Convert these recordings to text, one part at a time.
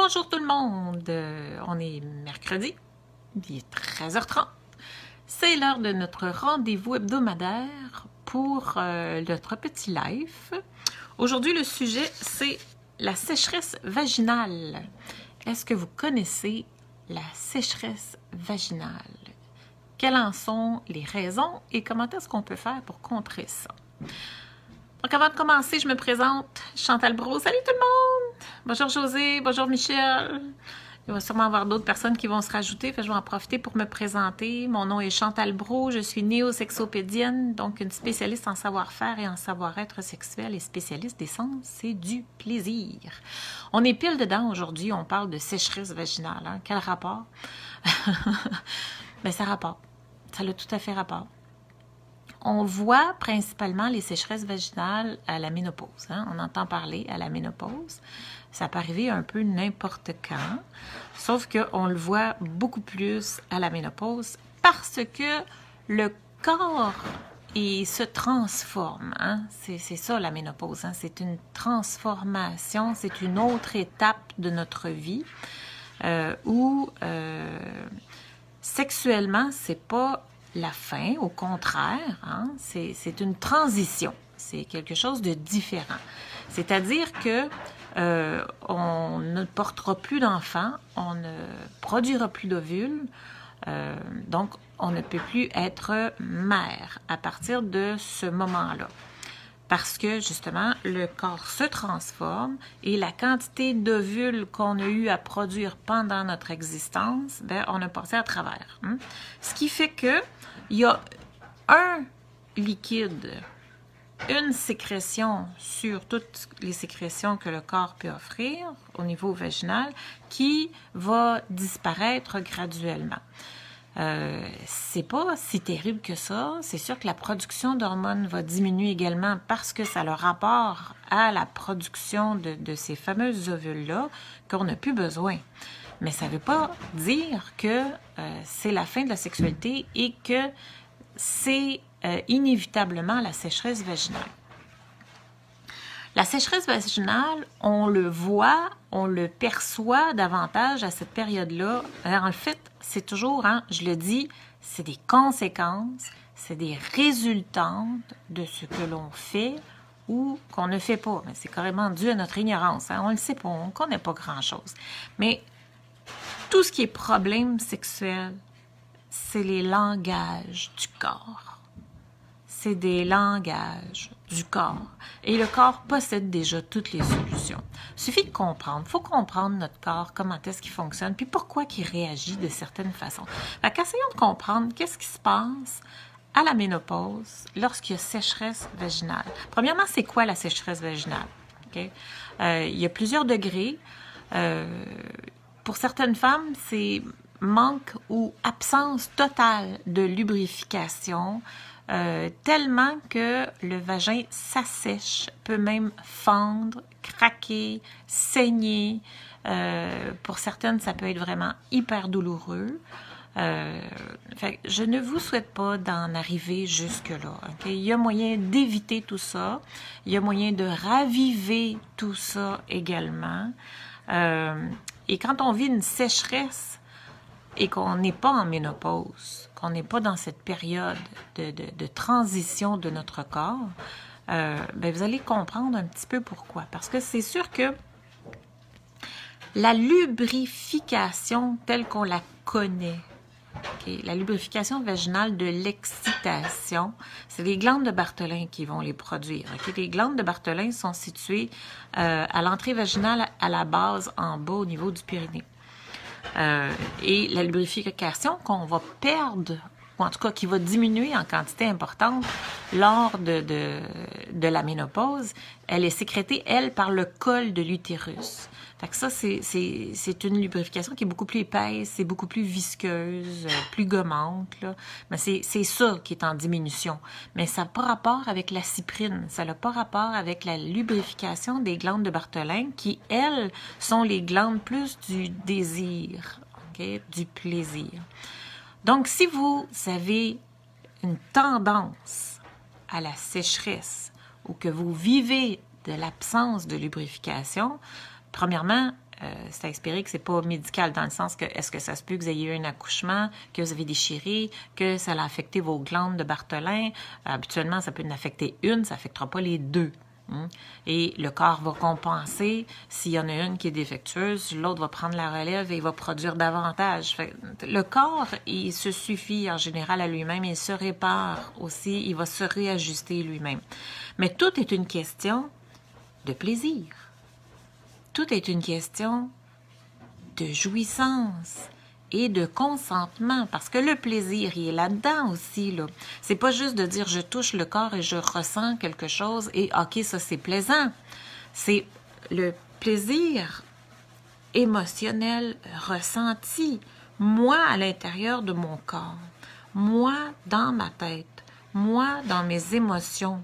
Bonjour tout le monde, on est mercredi, il est 13h30. C'est l'heure de notre rendez-vous hebdomadaire pour notre petit live. Aujourd'hui, le sujet, c'est la sécheresse vaginale. Est-ce que vous connaissez la sécheresse vaginale? Quelles en sont les raisons et comment est-ce qu'on peut faire pour contrer ça? Donc, avant de commencer, je me présente, Chantal Brault. Salut tout le monde! Bonjour José, bonjour Michel. Il va sûrement y avoir d'autres personnes qui vont se rajouter, fait que je vais en profiter pour me présenter. Mon nom est Chantal Brault, je suis néosexopédienne, donc une spécialiste en savoir-faire et en savoir-être sexuel et spécialiste des sens et du plaisir. On est pile dedans aujourd'hui, on parle de sécheresse vaginale. Hein? Quel rapport? Bien, ça rapporte. Ça a tout à fait rapport. On voit principalement les sécheresses vaginales à la ménopause. Hein? On entend parler à la ménopause. Ça peut arriver un peu n'importe quand, sauf qu'on le voit beaucoup plus à la ménopause parce que le corps se transforme. Hein? C'est ça la ménopause. Hein? C'est une transformation, c'est une autre étape de notre vie où sexuellement, c'est pas la fin, au contraire, hein, c'est une transition, c'est quelque chose de différent. C'est-à-dire que on ne portera plus d'enfants, on ne produira plus d'ovules, donc on ne peut plus être mère à partir de ce moment-là. Parce que, justement, le corps se transforme et la quantité d'ovules qu'on a eu à produire pendant notre existence, bien, on a passé à travers. Hein? Ce qui fait que il y a un liquide, une sécrétion sur toutes les sécrétions que le corps peut offrir au niveau vaginal qui va disparaître graduellement. C'est pas si terrible que ça. C'est sûr que la production d'hormones va diminuer également parce que ça a le rapport à la production de ces fameuses ovules-là qu'on n'a plus besoin. Mais ça ne veut pas dire que c'est la fin de la sexualité et que c'est inévitablement la sécheresse vaginale. La sécheresse vaginale, on le voit, on le perçoit davantage à cette période-là. En fait, c'est toujours, hein, je le dis, c'est des conséquences, c'est des résultantes de ce que l'on fait ou qu'on ne fait pas. Mais c'est carrément dû à notre ignorance. Hein? On ne le sait pas, on ne connaît pas grand-chose. Mais tout ce qui est problème sexuel, c'est les langages du corps. C'est des langages du corps. Et le corps possède déjà toutes les solutions. Il suffit de comprendre. Il faut comprendre notre corps, comment est-ce qu'il fonctionne, puis pourquoi il réagit de certaines façons. Fait qu'essayons de comprendre qu'est-ce qui se passe à la ménopause lorsqu'il y a sécheresse vaginale. Premièrement, c'est quoi la sécheresse vaginale? Okay? Il y a plusieurs degrés. Pour certaines femmes, c'est manque ou absence totale de lubrification, tellement que le vagin s'assèche, peut même fendre, craquer, saigner. Pour certaines, ça peut être vraiment hyper douloureux. Fait que je ne vous souhaite pas d'en arriver jusque-là. Okay? Il y a moyen d'éviter tout ça. Il y a moyen de raviver tout ça également. Et quand on vit une sécheresse et qu'on n'est pas en ménopause, qu'on n'est pas dans cette période de transition de notre corps, bien, vous allez comprendre un petit peu pourquoi. Parce que c'est sûr que la lubrification telle qu'on la connaît, okay, la lubrification vaginale de l'excitation, c'est les glandes de Bartholin qui vont les produire. Okay? Les glandes de Bartholin sont situées à l'entrée vaginale à la base en bas au niveau du périnée. Et la lubrification qu'on va perdre, ou en tout cas qui va diminuer en quantité importante lors de la ménopause, elle est sécrétée, elle, par le col de l'utérus. Fait que ça, c'est une lubrification qui est beaucoup plus épaisse, c'est beaucoup plus visqueuse, plus gommante, là. Mais c'est ça qui est en diminution. Mais ça n'a pas rapport avec la cyprine, ça n'a pas rapport avec la lubrification des glandes de Bartholin qui, elles, sont les glandes plus du désir, okay, du plaisir. Donc, si vous avez une tendance à la sécheresse ou que vous vivez de l'absence de lubrification, premièrement, c'est à espérer que c'est pas médical, dans le sens que est-ce que ça se peut que vous ayez eu un accouchement, que vous avez déchiré, que ça a affecté vos glandes de Bartholin. Habituellement, ça peut en affecter une, ça n'affectera pas les deux. Et le corps va compenser. S'il y en a une qui est défectueuse, l'autre va prendre la relève et il va produire davantage. Le corps, il se suffit en général à lui-même, il se répare aussi, il va se réajuster lui-même. Mais tout est une question de plaisir. Tout est une question de jouissance et de consentement, parce que le plaisir, il est là-dedans aussi, là. C'est pas juste de dire je touche le corps et je ressens quelque chose et OK, ça c'est plaisant. C'est le plaisir émotionnel ressenti, moi à l'intérieur de mon corps, moi dans ma tête, moi dans mes émotions.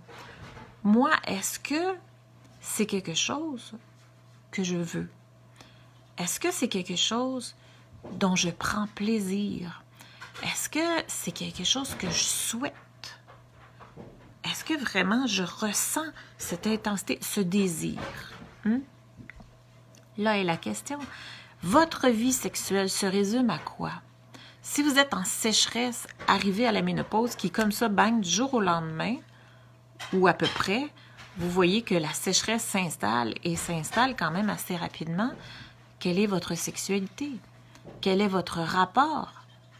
Moi, est-ce que c'est quelque chose que je veux? Est-ce que c'est quelque chose dont je prends plaisir? Est-ce que c'est quelque chose que je souhaite? Est-ce que vraiment je ressens cette intensité, ce désir? Là est la question. Votre vie sexuelle se résume à quoi? Si vous êtes en sécheresse, arrivé à la ménopause, qui comme ça bang du jour au lendemain, ou à peu près, vous voyez que la sécheresse s'installe et s'installe quand même assez rapidement. Quelle est votre sexualité? Quel est votre rapport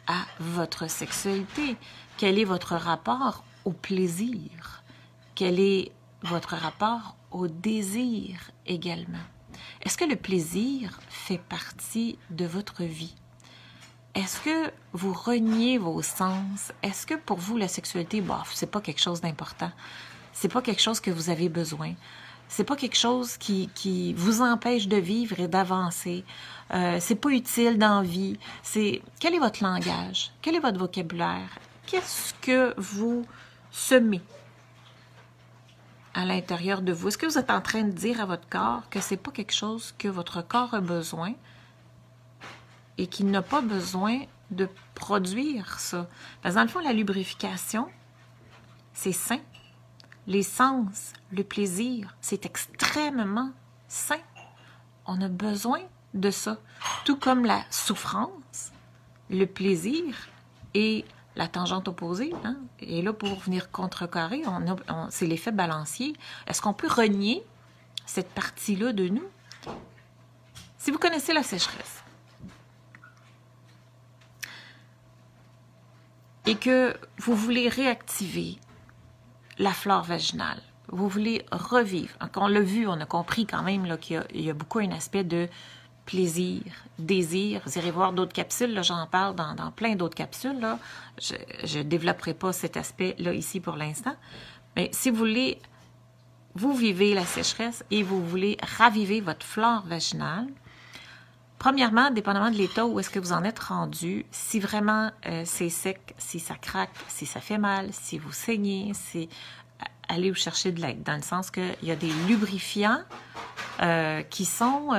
à votre sexualité? Quel est votre rapport au plaisir? Quel est votre rapport au désir également? Est-ce que le plaisir fait partie de votre vie? Est-ce que vous reniez vos sens? Est-ce que pour vous, la sexualité, bof, c'est pas quelque chose d'important? C'est pas quelque chose que vous avez besoin? C'est pas quelque chose qui vous empêche de vivre et d'avancer. C'est pas utile dans la vie. Quel est votre langage? Quel est votre vocabulaire? Qu'est-ce que vous semez à l'intérieur de vous? Est-ce que vous êtes en train de dire à votre corps que c'est pas quelque chose que votre corps a besoin et qu'il n'a pas besoin de produire ça? Parce que dans le fond, la lubrification, c'est sain. Les sens, le plaisir, c'est extrêmement sain. On a besoin de ça. Tout comme la souffrance, le plaisir et la tangente opposée, hein, est là pour venir contrecarrer. C'est l'effet balancier. Est-ce qu'on peut renier cette partie-là de nous? Si vous connaissez la sécheresse et que vous voulez réactiver la flore vaginale, vous voulez revivre. On l'a vu, on a compris quand même qu'il y a beaucoup un aspect de plaisir, désir. Vous irez voir d'autres capsules, j'en parle dans plein d'autres capsules. Là. Je ne développerai pas cet aspect-là ici pour l'instant. Mais si vous voulez, vous vivez la sécheresse et vous voulez raviver votre flore vaginale, premièrement, dépendamment de l'état où est-ce que vous en êtes rendu, si vraiment c'est sec, si ça craque, si ça fait mal, si vous saignez, c'est aller vous chercher de l'aide, dans le sens qu'il y a des lubrifiants qui sont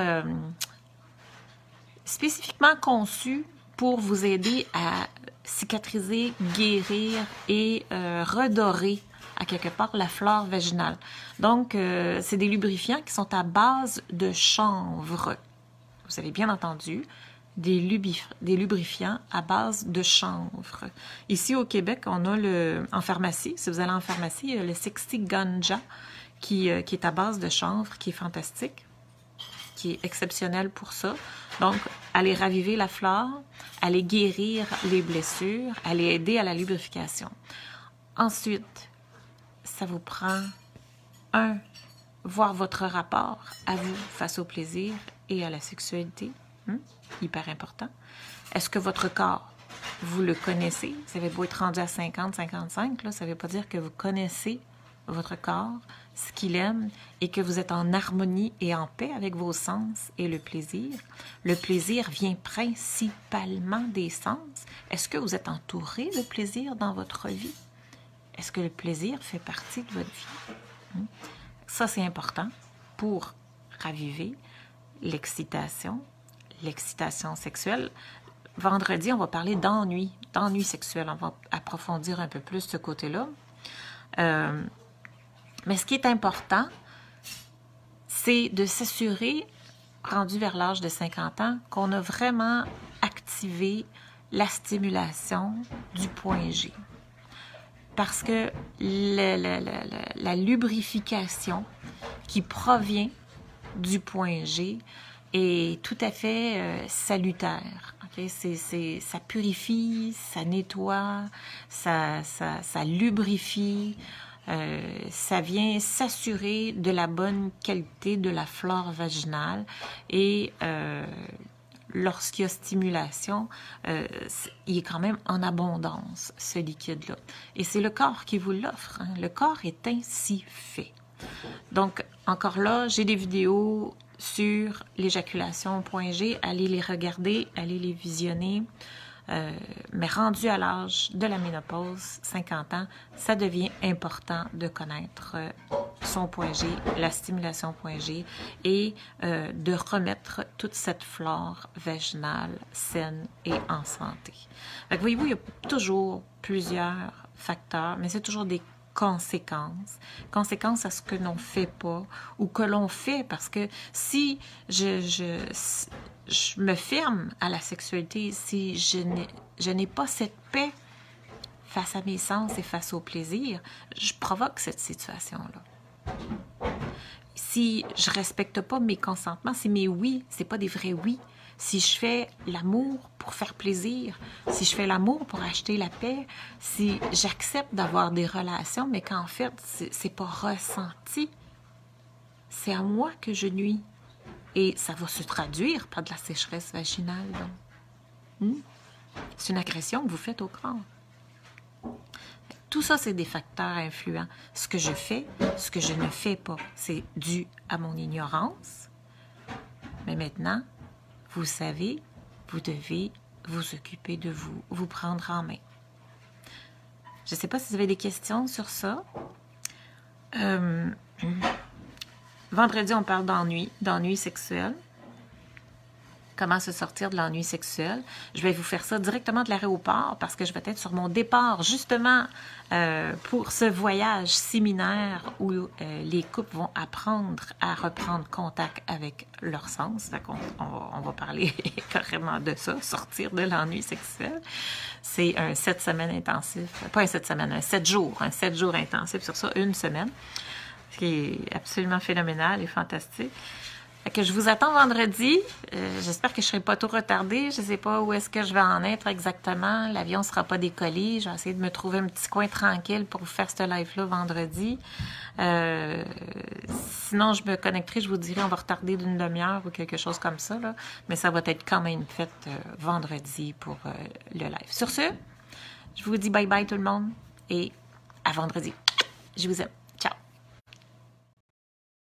spécifiquement conçus pour vous aider à cicatriser, guérir et redorer à quelque part la flore vaginale. Donc, c'est des lubrifiants qui sont à base de chanvre. Vous avez bien entendu, des lubrifiants à base de chanvre. Ici au Québec, on a en pharmacie, si vous allez en pharmacie, il y a le Sexy Ganja qui est à base de chanvre, qui est fantastique, qui est exceptionnel pour ça. Donc, allez raviver la flore, allez guérir les blessures, allez aider à la lubrification. Ensuite, ça vous prend voir votre rapport à vous face au plaisir et à la sexualité, hyper important. Est-ce que votre corps, vous le connaissez? Ça va beau être rendu à 50, 55, là, ça ne veut pas dire que vous connaissez votre corps, ce qu'il aime, et que vous êtes en harmonie et en paix avec vos sens et le plaisir. Le plaisir vient principalement des sens. Est-ce que vous êtes entouré de plaisir dans votre vie? Est-ce que le plaisir fait partie de votre vie? Ça, c'est important pour raviver l'excitation sexuelle. Vendredi, on va parler d'ennui sexuel. On va approfondir un peu plus ce côté-là. Mais ce qui est important, c'est de s'assurer rendu vers l'âge de 50 ans qu'on a vraiment activé la stimulation du point G. Parce que la lubrification qui provient du point G est tout à fait salutaire. Okay? Ça purifie, ça nettoie, ça lubrifie, ça vient s'assurer de la bonne qualité de la flore vaginale et lorsqu'il y a stimulation, il est quand même en abondance, ce liquide-là. Et c'est le corps qui vous l'offre. Hein? Le corps est ainsi fait. Donc, encore là, j'ai des vidéos sur l'éjaculation au point G. Allez les regarder, allez les visionner. Mais rendu à l'âge de la ménopause, 50 ans, ça devient important de connaître son point G, la stimulation point G, et de remettre toute cette flore vaginale saine et en santé. Fait que voyez-vous, il y a toujours plusieurs facteurs, mais c'est toujours des conséquences à ce que l'on fait pas ou que l'on fait, parce que si je me ferme à la sexualité, si je n'ai pas cette paix face à mes sens et face au plaisir, je provoque cette situation-là. Si je respecte pas mes consentements, c'est mes oui, c'est pas des vrais oui. Si je fais l'amour pour faire plaisir, si je fais l'amour pour acheter la paix, si j'accepte d'avoir des relations, mais qu'en fait, c'est pas ressenti, c'est à moi que je nuis. Et ça va se traduire par de la sécheresse vaginale. C'est une agression que vous faites au corps. Tout ça, c'est des facteurs influents. Ce que je fais, ce que je ne fais pas, c'est dû à mon ignorance. Mais maintenant, vous savez, vous devez vous occuper de vous, vous prendre en main. Je ne sais pas si vous avez des questions sur ça. Vendredi, on parle d'ennui sexuel. Comment se sortir de l'ennui sexuel. Je vais vous faire ça directement de l'aéroport parce que je vais être sur mon départ justement pour ce voyage séminaire où les couples vont apprendre à reprendre contact avec leur sens. On va parler carrément de ça, sortir de l'ennui sexuel. C'est un 7 semaines intensif, pas un 7 semaines, un 7 jours intensif sur ça, une semaine, ce qui est absolument phénoménal et fantastique. Que je vous attends vendredi. J'espère que je ne serai pas trop retardée. Je ne sais pas où est-ce que je vais en être exactement. L'avion ne sera pas décollé. Je vais essayer de me trouver un petit coin tranquille pour vous faire ce live-là vendredi. Sinon, je me connecterai, je vous dirai, on va retarder d'une demi-heure ou quelque chose comme ça. Là. Mais ça va être quand même fait vendredi pour le live. Sur ce, je vous dis bye-bye tout le monde et à vendredi. Je vous aime.